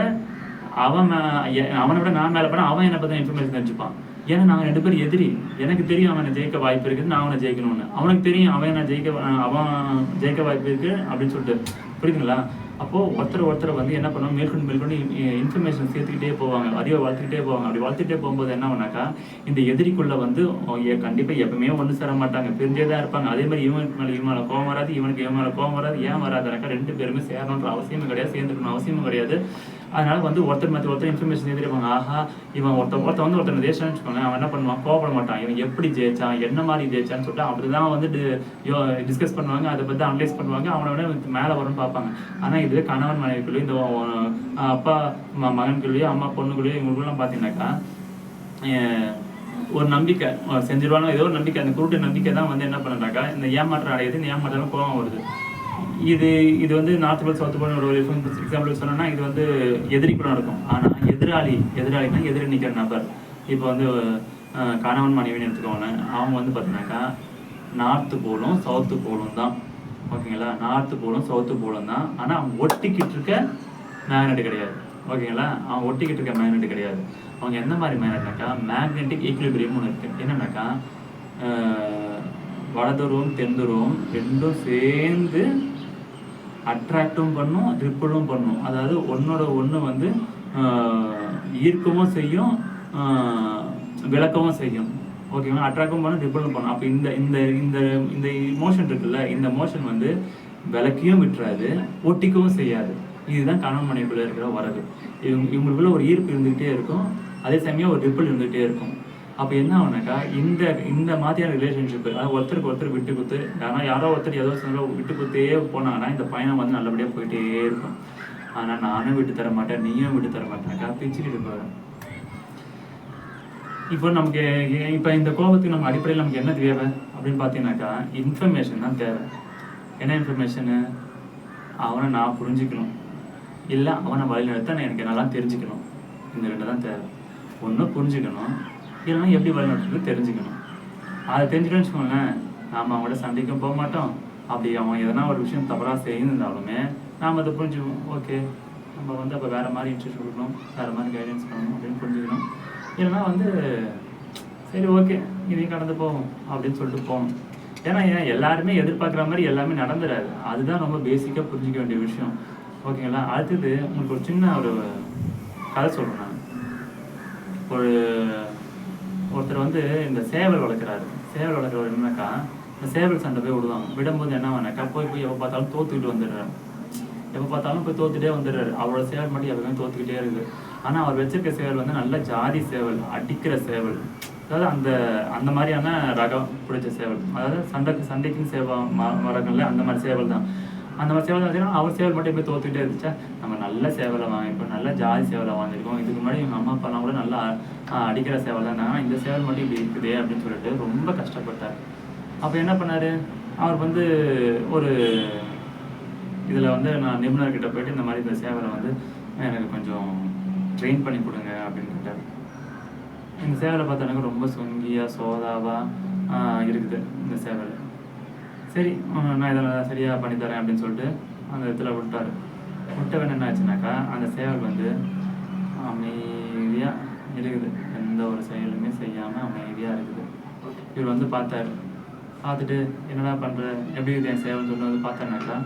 நான் மேலே போனால் அவன் என்னை பற்றி இன்ஃபர்மேஷன் தெரிஞ்சுப்பான். ஏன்னா நாங்கள் 2 பேரும் எதிரி. எனக்கு தெரியும் அவனை ஜெயிக்க வாய்ப்பு இருக்குது, நான் அவனை ஜெயிக்கணும்னு. அவனுக்கு தெரியும் அவன் ஜெயிக்க வாய்ப்பு இருக்குது அப்படின்னு சொல்லிட்டு, புரியுதுங்களா? அப்போது ஒருத்தர் வந்து என்ன பண்ணுவாங்க, மேற்கொண்டு இன்ஃபர்மேஷன் சேர்த்துக்கிட்டே போவாங்க, அறிவை வளர்த்துக்கிட்டே போவாங்க. அப்படி வளர்த்துக்கிட்டே போகும்போது என்ன பண்ணாக்கா, இந்த எதிரிக்குள்ளே வந்து கண்டிப்பாக எப்பவுமே ஒன்று சேர மாட்டாங்க, பிரிஞ்சே தான் இருப்பாங்க. அதே மாதிரி இவனுக்கு மேலே கோவம் வராது, இவன் மேலே கோவம் வராது. ஏன் வராதுனாக்கா 2 பேருமே சேரணுன்ற அவசியமும் கிடையாது, சேர்ந்துக்கணும் அவசியமும் கிடையாது. அதனால வந்து ஒருத்தர் மற்ற ஒருத்தர் இன்ஃபர்மேஷன் சேர்த்துருப்பாங்க. ஆஹா, இவன் ஒருத்தர் தேசம்னு வச்சுக்கோங்க, அவன் என்ன பண்ணுவான், கோவப்பட மாட்டான். இவன் எப்படி ஜெயிச்சான், என்ன மாதிரி ஜெயிச்சான்னு சொல்லிட்டு அப்படிதான் வந்து டிஸ்கஸ் பண்ணுவாங்க, அதை பற்றி அனலைஸ் பண்ணுவாங்க, அவனை விட மேலே வரும்னு பார்ப்பாங்க. ஆனால் இது கணவன் மனைவிக்குள்ளேயும் இந்த அப்பா மகன்குள்ளேயோ அம்மா பொண்ணுக்குள்ளேயோ இவங்களுக்குலாம் பார்த்தீங்கன்னாக்கா ஒரு நம்பிக்கை செஞ்சிருவானோ ஏதோ ஒரு நம்பிக்கை, அந்த குருட்டு நம்பிக்கை தான் வந்து என்ன பண்ணுறாக்கா இந்த ஏமாற்றம் அடையுது. இந்த ஏமாற்றம் கோபம் வருது. இது வந்து நார்த் போல் சவுத் போல் ஒரு எக்ஸாம்பிள் சொன்னோன்னா இது வந்து எதிரிக்குள்ள நடக்கும். ஆனால் எதிராளினா எதிரி நிற்கிற நபர், இப்போ வந்து கணவன் மனைவின்னு எடுத்துக்கோங்க, அவங்க வந்து பார்த்தீங்கன்னாக்கா நார்த்து போலும் சவுத்து போலும் தான். ஓகேங்களா, நார்த்து போலும் சவுத்து போலும் தான். ஆனால் அவங்க ஒட்டிக்கிட்டு இருக்க மேக்னெட் கிடையாது. ஓகேங்களா, அவங்க ஒட்டிக்கிட்டு இருக்க மேக்னெட் கிடையாது. அவங்க எந்த மாதிரி மேக்னெட்னாக்கா மேக்னெட்டிக் ஈக்குலிபிரியம் ஒன்று இருக்குது. என்னன்னாக்கா வடதுருவம் தென்துருவம் ரெண்டும் சேர்ந்து அட்ராக்டும் பண்ணும் ரிப்பலும் பண்ணும். அதாவது ஒன்னோட ஒன்று வந்து ஈர்க்கவும் செய்யும் விளக்கவும் செய்யும். ஓகேங்களா, அட்ராக்டும் பண்ணும் ரிப்பலும் பண்ணும். அப்போ இந்த இந்த இந்த இந்த மோஷன் இருக்குல்ல, இந்த மோஷன் வந்து விளக்கையும் விட்டுறாது ஒட்டிக்கவும் செய்யாது. இதுதான் கணவன் மனைவிக்குள்ளே இருக்கிற வரகு. இவங்களுக்குள்ள ஒரு ஈர்ப்பு இருந்துகிட்டே இருக்கும், அதே சமயம் ஒரு ரிப்பல் இருந்துகிட்டே இருக்கும். அப்போ என்ன ஆகுனாக்கா இந்த இந்த மாதிரியான ரிலேஷன்ஷிப், அதாவது ஒருத்தருக்கு ஒருத்தர் விட்டு கொடுத்து, ஆனால் யாரோ ஒருத்தர் ஏதோ சொன்னாலும் விட்டு கொடுத்தே போனாங்கன்னா இந்த பயணம் வந்து நல்லபடியாக போயிட்டே இருக்கும். ஆனால் நானும் விட்டு தர மாட்டேன், நீயும் விட்டு தர மாட்டேனாக்கா பிச்சுக்கிட்டு போகிறேன். இப்போ நமக்கு இப்போ இந்த கோபத்துக்கு நம்ம அடிப்படையில் நமக்கு என்ன தேவை அப்படின்னு பார்த்தீங்கன்னாக்கா இன்ஃபர்மேஷன் தான் தேவை. என்ன இன்ஃபர்மேஷனு? அவனை நான் புரிஞ்சுக்கணும், இல்லை அவனை வழிநடத்த நான் எனக்கு நல்லா தெரிஞ்சுக்கணும். இந்த ரெண்டு தான் தேவை. ஒன்று புரிஞ்சுக்கணும், இல்லைன்னா எப்படி வழிநடத்துறது தெரிஞ்சுக்கணும். அதை தெரிஞ்சுக்கணும்னு வச்சுக்கோங்களேன், நாம் அவங்களோட சண்டைக்கும் போக மாட்டோம். அப்படி அவன் எதனா ஒரு விஷயம் தவறாக செய்யிருந்தாலுமே நாம் அதை புரிஞ்சுக்கணும். ஓகே, நம்ம வந்து அப்போ வேறு மாதிரி இன்ட்ரெஸ்ட் கொடுக்கணும், வேறு மாதிரி கைடன்ஸ் பண்ணணும் அப்படின்னு புரிஞ்சுக்கணும். இல்லைன்னா வந்து சரி ஓகே இதையும் கடந்து போகும் அப்படின்னு சொல்லிட்டு போகணும். ஏன்னா எல்லாருமே எதிர்பார்க்குற மாதிரி எல்லாமே நடந்துடாது. அதுதான் ரொம்ப பேசிக்காக புரிஞ்சிக்க வேண்டிய விஷயம். ஓகேங்களா, அடுத்தது உங்களுக்கு ஒரு சின்ன ஒரு கதை சொல்கிறேன். நான் ஒருத்தர் வந்து இந்த சேவல் வளர்க்குறாரு. சேவல் வளர்க்குறவர் என்னன்னாக்கா இந்த சேவல் சண்டை போய் விடுவாங்க. விடும்போது என்ன வேணாக்கா போய் எப்போ பார்த்தாலும் தோத்துக்கிட்டு வந்துடுறாரு. எப்போ பார்த்தாலும் போய் தோத்துட்டே வந்துடுறாரு. அவரோட சேவல் மட்டும் எப்பவுமே தோத்துக்கிட்டே இருக்குது. ஆனால் அவர் வச்சிருக்க சேவல் வந்து நல்ல ஜாதி சேவல், அடிக்கிற சேவல், அதாவது அந்த மாதிரியான ரகம் பிடிச்ச சேவல், அதாவது சண்டைக்குன்னு மரங்கள்ல அந்த மாதிரி சேவல் தான். அந்த மாதிரி சேவல் பார்த்தீங்கன்னா அவர் சேவல் மட்டும் போய் தோத்துக்கிட்டே இருந்துச்சா, நம்ம நல்ல சேவலை வாங்கியிருக்கோம், நல்ல ஜாதி சேவலை வாங்கியிருக்கோம், இதுக்கு முன்னாடி எங்கள் அம்மா அப்பாலாம் கூட நல்லா அடிக்கிற சேவல் தான், ஆனால் இந்த சேவல் மட்டும் இப்படி இருக்குதே அப்படின்னு சொல்லிட்டு ரொம்ப கஷ்டப்பட்டார். அப்போ என்ன பண்ணார், அவர் வந்து ஒரு இதில் வந்து நான் நிபுணர்கிட்ட போயிட்டு இந்த மாதிரி இந்த சேவலை வந்து எனக்கு கொஞ்சம் ட்ரெயின் பண்ணி கொடுங்க அப்படின்னு கேட்டார். இந்த சேவலை பார்த்தா எனக்கு ரொம்ப சொங்கியாக சோதாவாக இருக்குது இந்த சேவல். சரி நான் இதெல்லாம் சரியாக பண்ணித்தரேன் அப்படின்னு சொல்லிட்டு அந்த இடத்துல விட்டார். விட்டவன் என்ன ஆச்சுனாக்கா அந்த சேவல் வந்து அமைதியாக இருக்குது, எந்த ஒரு செயலுமே செய்யாமல் அமைதியாக இருக்குது. இவர் வந்து பார்த்தாரு. பார்த்துட்டு என்னடா பண்ணுற, எப்படி இருக்குது என் சேவல் சொல்லி வந்து பார்த்தானாக்கா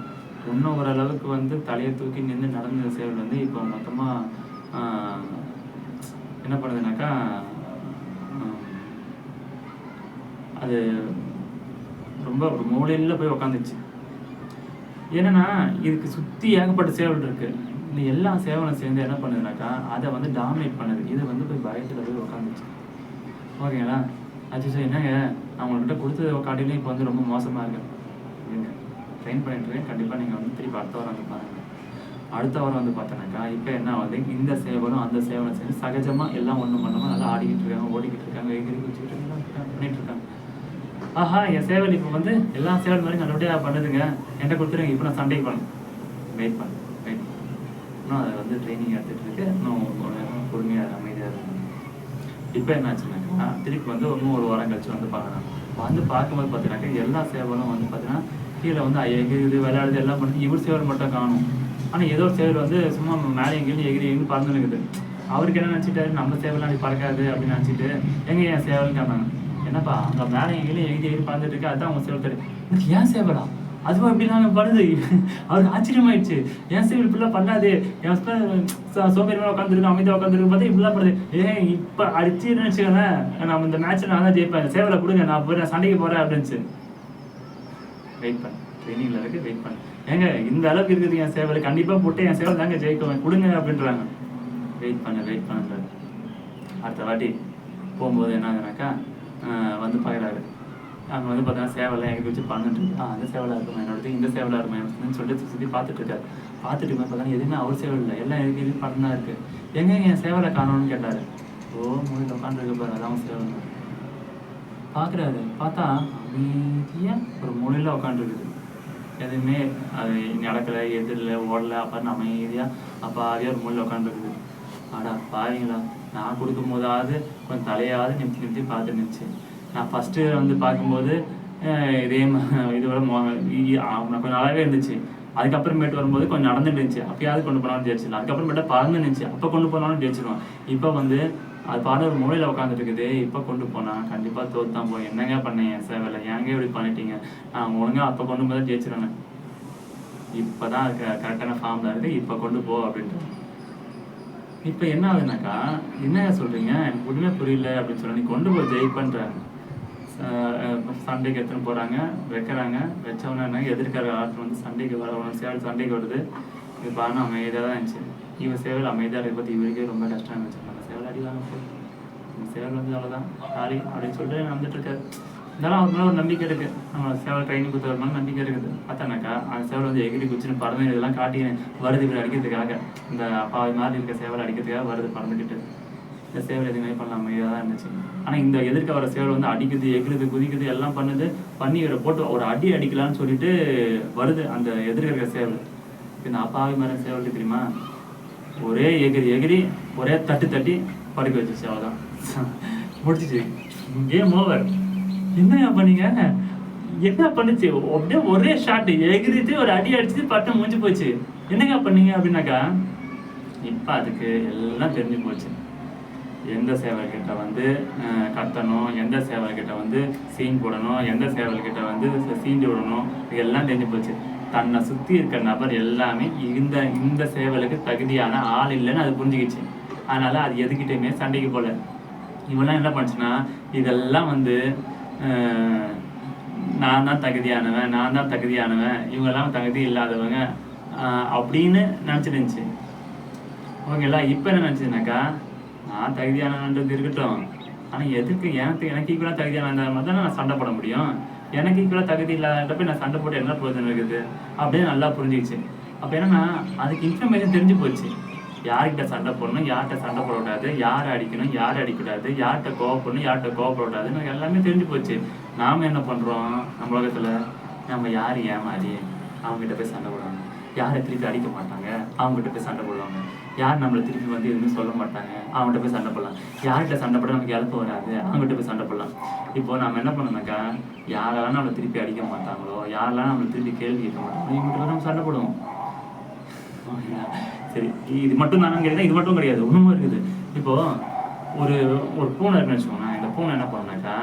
இன்னும் ஓரளவுக்கு வந்து தலையை தூக்கி நின்று நடந்த சேவல் வந்து இப்போ மொத்தமாக என்ன பண்ணுதுனாக்கா அது ரொம்ப ஒரு மூலையில் போய் உக்காந்துச்சு. ஏன்னா இதுக்கு சுற்றி ஏகப்பட்ட சேவல் இருக்குது. இந்த எல்லா சேவலும் சேர்ந்து என்ன பண்ணுதுனாக்கா அதை வந்து டாமினேட் பண்ணுது. இதை வந்து போய் பயத்தில் போய் உக்காந்துச்சு. ஓகேங்களா, அச்சு என்னங்க அவங்கள்கிட்ட கொடுத்தது காட்டிலும் இப்போ வந்து ரொம்ப மோசமாக இருக்கு. ட்ரெயின் பண்ணிட்டுருக்கேன், கண்டிப்பாக நீங்கள் வந்து திருப்பி அடுத்த வாரம் வந்து பாருங்கள். அடுத்த வாரம் வந்து பார்த்தோன்னாக்கா இப்போ என்ன ஆகுது, இந்த சேவலும் அந்த சேவலும் சேர்ந்து சகஜமாக எல்லாம் ஒன்று பண்ணாமல் நல்லா ஆடிக்கிட்டு இருக்காங்க, ஓடிக்கிட்டு இருக்காங்க, எகிரி குச்சிக்கிட்டு இருக்காங்க, பண்ணிகிட்டு இருக்காங்க. ஆஹா என் சேவல் இப்போ வந்து எல்லா சேவல் மாதிரி நல்லபடியாக பண்ணுதுங்க, என்கிட்ட கொடுத்துருங்க, இப்போ நான் சண்டைக்கு பண்ணணும். வெயிட் பண்ணு இன்னும் அதை வந்து ட்ரைனிங் எடுத்துகிட்டு இருக்கு, இன்னும் பொறுமையாக அமைதியாக இருக்கும். இப்போ என்ன ஆச்சுனாக்கா திருப்பி வந்து இன்னும் ஒரு வாரம் கழிச்சு வந்து பார்க்குறாங்க. வந்து பார்க்கும்போது பார்த்தீங்கன்னாக்கா எல்லா சேவலும் வந்து பார்த்தீங்கன்னா கீழே வந்து எகிரிது விளையாடுது எல்லாம் பண்ணி, இவர் சேவல் மட்டும் காணும். ஆனால் ஏதோ ஒரு சேவல் வந்து சும்மா மேலே எங்கேயும் எகிரின்னு பறந்து நிற்குது. அவருக்கு என்ன நினச்சிட்டாரு, நம்ம சேவலாம் அப்படி பறக்காது அப்படின்னு நினச்சிட்டு எங்கே என் சேவல்னு கேட்பாங்க. என்னப்பா அங்கே மேலே எங்கேயும் எகிரி பறந்துட்டு இருக்கு, அதுதான் அவங்க சேவல் தெரியும். எனக்கு ஏன் சேவலா அதுவும் எப்படி நாங்கள் பண்ணுது, அவருக்கு ஆச்சரியமாயிடுச்சு. என் சேவல் இப்படிலாம் பண்ணாது, என் சோம்பேறியமாக உட்காந்துருக்கு, அமைதியாக உட்காந்துருக்கு பார்த்தா இப்படிலாம் பண்ணுது. இப்போ அடிச்சுன்னு நினச்சிக்கோங்களேன், நம்ம இந்த மேட்ச்சில் நான் தான் ஜெயிப்பேன், சேவலை கொடுங்க, நான் போய் நான் சண்டைக்கு போகிறேன் அப்படின்ச்சு. வெயிட் பண்ணு, ட்ரைனிங்கில் இருக்குது, வெயிட் பண்ணு. ஏங்க இந்த அளவுக்கு இருக்குது என் சேவல், கண்டிப்பாக போட்டு என் சேவல் தாங்க ஜெயிக்குவேன், கொடுங்க அப்படின்றாங்க. வெயிட் பண்ணுறாரு. அடுத்த வாட்டி போகும்போது என்ன ஆகுனாக்கா வந்து பார்க்குறாரு. அங்கே வந்து பார்த்தீங்கன்னா சேவலாம் எங்கே வச்சு பண்ணிட்டு அந்த சேவலாக இருக்குமா என்னோடது, இந்த சேவலாக இருக்குமா என்னோடதுன்னு சொல்லிட்டு சுற்றி பார்த்துட்டு இருக்காரு. பார்த்துட்டு பார்த்தீங்கன்னா எதுவுமே அவர் சேவல் இல்லை, எல்லாம் எதுவும் பண்ணா இருக்குது. எங்கே என் சேவலை காணணும்னு கேட்டார். ஓ மூணு உட்காந்துருக்கு பாரு, அதான் சேவல். பார்க்குறாரு. பார்த்தா அமைதியா ஒரு மூலையில உட்காந்துருக்குது. எதுவுமே அது நடக்கலை, எதிரில் ஓடலை, அப்புறம் அமைதியா அப்பாவியா ஒரு மூலையில் உட்காந்துருக்குது. அடா பாவிங்களா, நான் கொடுக்கும்போதாவது கொஞ்சம் தலையாவது நிமித்தி நிமித்தி பார்த்துருந்துச்சு. நான் ஃபஸ்ட்டு வந்து பார்க்கும்போது இதே இதோட கொஞ்சம் நல்லாவே இருந்துச்சு. அதுக்கப்புறமேட்டு வரும்போது கொஞ்சம் நடந்துட்டு இருந்துச்சு. அப்பயாவது கொண்டு போனாலும் ஜெயிச்சிடலாம். அதுக்கப்புறமேட்டா பறந்து இருந்துச்சு. அப்போ கொண்டு போனாலும் ஜெயிச்சிடுவோம். இப்போ வந்து அது பாட ஒரு மூலையில் உட்காந்துட்டு இருக்குது. இப்போ கொண்டு போனால் கண்டிப்பாக தோற்று தான் போய் என்னங்க பண்ணீங்க சேவையில், ஏங்க இப்படி பண்ணிட்டீங்க, நான் ஒழுங்காக அப்போ கொண்டு போய் தான் ஜெயிச்சிடுவேன். இப்போ தான் கரெக்டான ஃபார்மில் இருக்குது, இப்போ கொண்டு போ அப்படின்ட்டு. இப்போ என்ன ஆகுதுனாக்கா, என்னங்க சொல்கிறீங்க, எனக்கு ஒன்றுமே புரியல அப்படின்னு சொல்லி, நீ கொண்டு போய் ஜெயிப்பன்ற சண்டைக்கு எடுத்துன்னு போகிறாங்க, வைக்கிறாங்க. வச்சவொன்னே எதிர்க்கிற ஆட்கள் வந்து சண்டைக்கு வர சேவல் சண்டைக்கு வருது. இது பாருங்க அமைதியாக தான் இருந்துச்சு. இவன் சேவல் அமைதியாக இருக்க பற்றி இவருக்கே ரொம்ப கஷ்டம் இருந்துச்சு. நம்ம சேவல் அடிவாங்க போய் இந்த சேவல் வந்து அவ்வளோதான் சாரி அப்படின்னு சொல்லிட்டு நடந்துட்டுருக்காரு. இருந்தாலும் அவருக்கு மேலே ஒரு நம்பிக்கை இருக்குது. நம்ம சேவல் ட்ரைனிங் கொடுத்தவர் மேலே நம்பிக்கை இருக்குது. பார்த்தானாக்கா அந்த சேவல் வந்து எகிரி குச்சின்னு பறந்து இதெல்லாம் காட்டி வருது இப்படி அடிக்கிறதுக்காக, இந்த அப்பாவி மாதிரி இருக்க சேவல் அடிக்கிறதுக்காக வருது பறந்துக்கிட்டு. இந்த சேவல் எதுவுமே பண்ணலாம் அமைதியாக தான் இருந்துச்சு. ஆனால் இந்த எதிர்க்க வர சேவல் வந்து அடிக்குது, எகிருது, குதிக்குது, எல்லாம் பண்ணுது. பண்ணி இவரை போட்டு ஒரு அடி அடிக்கலான்னு சொல்லிட்டு வருது அந்த எதிர்க்க இருக்கிற சேவல். இந்த அப்பாவி மாதிரி சேவலுக்கு தெரியுமா, ஒரே எகிரி ஒரே தட்டி படுக்க வச்சிச்சு. அவ்வளோதான், முடிச்சிச்சு, கேம் ஓவர். என்ன பண்ணீங்க, என்ன பண்ணுச்சு, அப்படியே ஒரே ஷாட் எகிரிட்டு ஒரு அடி அடிச்சு பட்டம் முடிஞ்சு போச்சு. என்னங்க பண்ணீங்க அப்படின்னாக்கா, இப்போ அதுக்கு எல்லாம் தெரிஞ்சு போச்சு. எந்த சேவல்கிட்ட வந்து கத்தணும், எந்த சேவல்கிட்ட வந்து சீன் போடணும், எந்த சேவல்கிட்ட வந்து சீண்டி விடணும், இதெல்லாம் தெரிஞ்சு போச்சு. தன்னை சுற்றி இருக்கிற நபர் எல்லாமே இந்த சேவலுக்கு தகுதியான ஆள் இல்லைன்னு அது புரிஞ்சுக்கிச்சு. அதனால அது எதுக்கிட்டையுமே சண்டைக்கு போல. இவெல்லாம் என்ன பண்ணுச்சுன்னா, இதெல்லாம் வந்து நான் தான் தகுதியானவன், இவங்கெல்லாம் தகுதி இல்லாதவங்க அப்படின்னு நினச்சிட்டு இருந்துச்சு. ஓகேங்களா. இப்போ என்ன நினச்சிதுனாக்கா, நான் தகுதியானவன்றது இருக்கட்டும், ஆனால் எதுக்கு எனக்கு ஈக்குவலாக தகுதியான மாதிரி தான் நான் சண்டை போட முடியும், எனக்கு ஈக்குவலாக தகுதி இல்லாதப்ப நான் சண்டை போட்டு என்ன பிரயோஜனம் இருக்குது அப்படின்னு நல்லா புரிஞ்சிக்கிச்சு. அப்போ என்னன்னா, அதுக்கு இன்ஃபர்மேஷன் தெரிஞ்சு போச்சு. யார்கிட்ட சண்டை போடணும், யார்கிட்ட சண்டை போடக்கூடாது, யாரை அடிக்கணும், யாரை அடிக்கக்கூடாது, யார்கிட்ட கோவப்படணும், யார்கிட்ட கோவப்படக்கூடாதுன்னு எல்லாமே தெரிஞ்சு போச்சு. நாம் என்ன பண்ணுறோம், நம்ம உலகத்தில் நம்ம யார் ஏமாறி அவங்ககிட்ட போய் சண்டை போடுவாங்க, யாரை திருப்பி அடிக்க மாட்டாங்க அவங்ககிட்ட போய் சண்டை போடுவாங்க, யார் நம்மளை திருப்பி வந்து எதுவுமே சொல்ல மாட்டாங்க அவங்ககிட்ட போய் சண்டை போடலாம், யார்கிட்ட சண்டை போட நமக்கு இழப்பு வராது அவங்ககிட்ட போய் சண்டை போடலாம். இப்போ நம்ம என்ன பண்ணோம்னாக்கா, யாரெல்லாம் நம்மளை திருப்பி அடிக்க மாட்டாங்களோ, யாரெல்லாம் நம்மளை திருப்பி கேள்வி கேட்க மாட்டாங்களோ இவங்ககிட்ட நம்ம சண்டை போடுவோம். சரி, இது மட்டும் தானே கேட்டீங்கன்னா இது மட்டும் கிடையாது, ஒன்றும் இருக்குது. இப்போது ஒரு பூனை இருக்குன்னு வச்சுக்கோங்க. இந்த பூனை என்ன பண்ணாக்கா,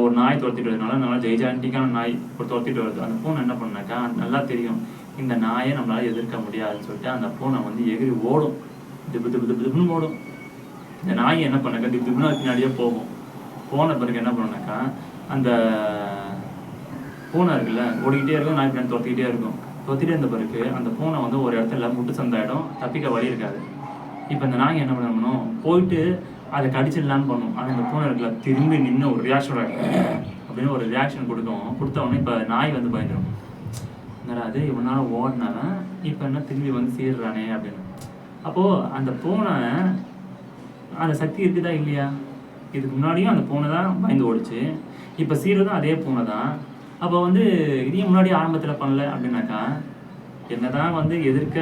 ஒரு நாய் துரத்திட்டு வருதுனால நல்லா ஜெய்ஜாண்டிக்கான நாய் ஒரு துரத்திட்டு வருது. அந்த பூனை என்ன பண்ணாக்கா, நல்லா தெரியும் இந்த நாயை நம்மளால் எதிர்க்க முடியாதுன்னு சொல்லிட்டு அந்த பூனை வந்து எகிரி ஓடும், திப்புன்னு ஓடும். இந்த நாய் என்ன பண்ணாக்கா திப்புன்னு அது பின்னாடியே போகும். போன பிறகு என்ன பண்ணாக்கா, அந்த பூனை இருக்குல்ல ஓடிக்கிட்டே இருக்கும், நாய் பின்னாடி துரத்திக்கிட்டே இருக்கும். தொத்திட்டே இருந்த பிறகு அந்த பூனை வந்து ஒரு இடத்துல முட்டு சந்தாயிடும், தப்பிக்க வழி இருக்காது. இப்போ இந்த நாய் என்ன பண்ணணும், போயிட்டு அதை கடிச்சிடலான்னு பண்ணும். ஆனால் இந்த பூனை இருக்குல்ல திரும்பி நின்று ஒரு ரியாக்ஷன் அப்படின்னு ஒரு ரியாக்ஷன் கொடுத்தவொடனே இப்போ நாய் வந்து பயந்துடும். அது இவனால ஓடினாதான் இப்போ என்ன திரும்பி வந்து சீர்றானே அப்படின்னு. அப்போது அந்த பூனை அந்த சக்தி இருக்குதா இல்லையா, இதுக்கு முன்னாடியும் அந்த பூனை தான் பயந்து ஓடிச்சு, இப்போ சீரதும் அதே பூனை தான். அப்போ வந்து இதையும் முன்னாடி ஆரம்பத்தில் பண்ணல அப்படின்னாக்கா, என்னதான் வந்து எதிர்க்க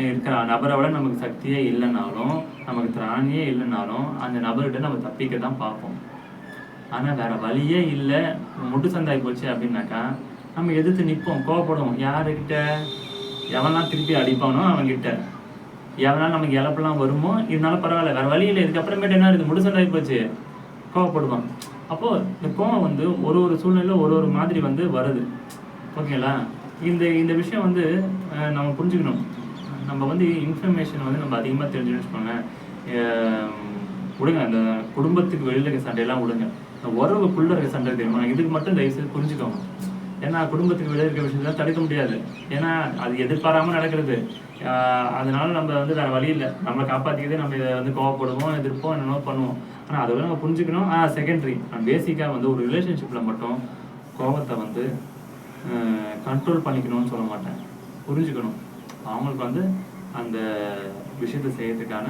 இருக்கிற நபரை விட நமக்கு சக்தியே இல்லைனாலும், நமக்கு திராணியே இல்லைனாலும் அந்த நபர்கிட்ட நம்ம தப்பிக்க தான் பார்ப்போம். ஆனால் வேற வழியே இல்லை, முட்டு சந்தாய் போச்சு அப்படின்னாக்கா நம்ம எதிர்த்து நிற்போம், கோவப்படுவோம். யாருக்கிட்ட, எவனா திருப்பி அடிப்பானோ அவன்கிட்ட, எவனாலும் நமக்கு இழப்பெல்லாம் வருமோ இருந்தாலும் பரவாயில்ல, வேற வழி இல்லை, இதுக்கப்புறமேட்டு என்ன இருக்குது, முட்டு சந்தாய் போச்சு, கோவப்படுவான். அப்போது இந்த கோவம் வந்து ஒரு சூழ்நிலையில் ஒரு மாதிரி வந்து வருது. ஓகேங்களா. இந்த விஷயம் வந்து நம்ம புரிஞ்சுக்கணும். நம்ம வந்து இன்ஃபர்மேஷன் வந்து நம்ம அதிகமாக தெரிஞ்சுன்னு வச்சுக்கோங்க. விடுங்க, அந்த குடும்பத்துக்கு வெளியில் இருக்க சண்டையெல்லாம் விடுங்க, இந்த உறவுக்குள்ளே இருக்க சண்டை தெரியுமா, இதுக்கு மட்டும் தயவுசெய்து புரிஞ்சுக்கோங்க. ஏன்னா குடும்பத்துக்கு வெளியே இருக்க விஷயத்தான் தடுக்க முடியாது, ஏன்னா அது எதிர்பாராமல் நடக்கிறது. அதனால நம்ம வந்து வேறு வழி இல்லை, நம்மளை காப்பாற்றிக்கிது, நம்ம இதை வந்து கோவப்படுவோம், எதிர்ப்போம், என்னென்னோ பண்ணுவோம். ஆனால் அதோட நம்ம புரிஞ்சுக்கணும். செகண்டரி, பேசிக்காக வந்து ஒரு ரிலேஷன்ஷிப்பில் மட்டும் கோபத்தை வந்து கண்ட்ரோல் பண்ணிக்கணும்னு சொல்ல மாட்டேன், புரிஞ்சுக்கணும். அவங்களுக்கு வந்து அந்த விஷயத்தை செய்யறதுக்கான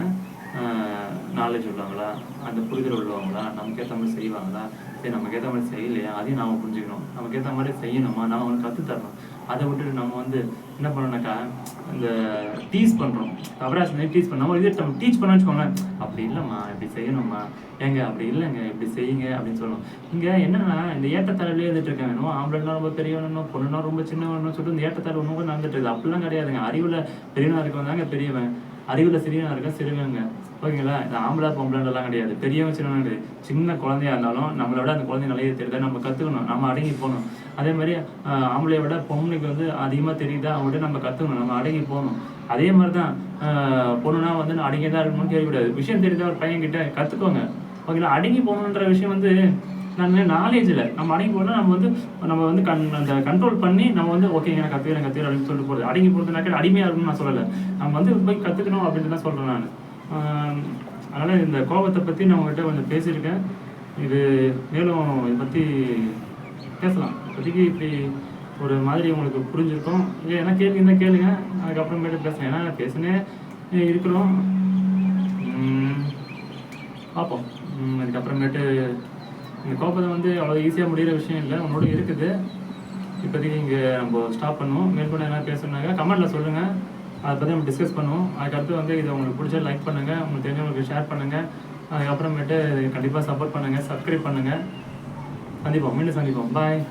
4 நாலேஜ் உள்ளவங்களா, அந்த புரிதல் உள்ளவங்களா, நமக்கு ஏற்ற மாதிரி செய்வாங்களா, சரி நமக்கு ஏற்ற மாதிரி செய்யலையா, அதையும் நாம புரிஞ்சுக்கணும். நமக்கு ஏற்ற மாதிரி செய்யணுமா, நாம அவங்களுக்கு கற்று தரணும். அதை விட்டுட்டு நம்ம வந்து என்ன பண்ணோம்னாக்கா, இந்த டீஸ் பண்ணுறோம். தவறா செஞ்சு டீஸ் பண்ணோம். இதே நம்ம டீச் பண்ணோம்னு வச்சுக்கோங்களேன், அப்படி இல்லைம்மா இப்படி செய்யணும்மா, ஏங்க அப்படி இல்லைங்க இப்படி செய்யுங்க அப்படின்னு சொல்லணும். இங்கே என்னன்னா இந்த ஏற்றத்தாழ்வுலேயே இருந்துட்டு இருக்காங்க. இன்னும் ஆம்பளைனா ரொம்ப பெரியவனும், பொண்ணுனா ரொம்ப சின்னவனும் சொல்லிட்டு இந்த ஏற்றத்தாழ்வு இன்னும் நடந்துட்டு இருக்குது. அப்படிலாம் கிடையாதுங்க. அறிவில் பெரியவனா இருக்கவன் தாங்க பெரியவன், அறிவில் சிறியவனா இருக்க சிறுவங்க. ஓகேங்களா? இந்த ஆம்பளை பொம்பளைன்றலாம் கிடையாது. பெரியவன் சின்னவன் கிடையாது. சின்ன குழந்தையா இருந்தாலும் நம்மளை விட அந்த குழந்தை நிறைய தெரியுதா நம்ம கற்றுக்கணும், நம்ம அடங்கி போகணும். அதே மாதிரி ஆம்பளையை விட பொண்ணுக்கு வந்து அதிகமாக தெரியுதா அவங்கள்ட்ட நம்ம கற்றுக்கணும், நம்ம அடங்கி போகணும். அதே மாதிரி தான் பொண்ணுனா வந்து நான் அடங்கி தான் இருக்கணும்னு கேட்கக்கூடாது. விஷயம் தெரியுதா ஒரு பையன்கிட்ட கற்றுக்கோங்க. ஓகேங்களா? அடங்கி போகணுன்ற விஷயம் வந்து நாலேஜ் இல்லை. நம்ம அடங்கி போனால் நம்ம வந்து அந்த கண்ட்ரோல் பண்ணி நம்ம வந்து ஓகேங்க நான் கற்றுக்கிறேன் அப்படின்னு சொல்லிட்டு போகிறது. அடங்கி போகிறதுனாக்க அடிமையாக இருக்கணும்னு நான் சொல்லலை. நம்ம வந்து போய் கற்றுக்கணும் அப்படின்ட்டு தான் சொல்கிறேன் நான். அதனால் இந்த கோபத்தை பற்றி நான் உங்கள்கிட்ட கொஞ்சம் பேசியிருக்கேன். இது மேலும் இதை பற்றி பேசலாம். இப்போதைக்கு இப்படி ஒரு மாதிரி உங்களுக்கு புரிஞ்சிருக்கும். இல்லை என்ன கேள்வி இருந்தால் கேளுங்க, அதுக்கப்புறமேட்டு பேசுகிறேன். ஏன்னா பேசுனே இருக்கிறோம், பார்ப்போம். அதுக்கப்புறமேட்டு இந்த கோபத்தை வந்து அவ்வளோ ஈஸியாக முடிகிற விஷயம் இல்லை, உன்னோட இருக்குது. இப்போதைக்கு இங்கே நம்ம ஸ்டாப் பண்ணுவோம். மேற்கொண்டு என்ன பேசணுன்னாக்கா கமெண்ட்டில் சொல்லுங்கள், அதை பற்றி நம்ம டிஸ்கஸ் பண்ணுவோம். அதுக்கடுத்து வந்து இதை உங்களுக்கு பிடிச்சா லைக் பண்ணுங்கள், உங்களுக்கு தெரிஞ்சவங்களுக்கு ஷேர் பண்ணுங்கள். அதுக்கப்புறமேட்டு கண்டிப்பாக சப்போர்ட் பண்ணுங்கள், சப்ஸ்கிரைப் பண்ணுங்கள். மீண்டும் சந்திப்போம். பாய்.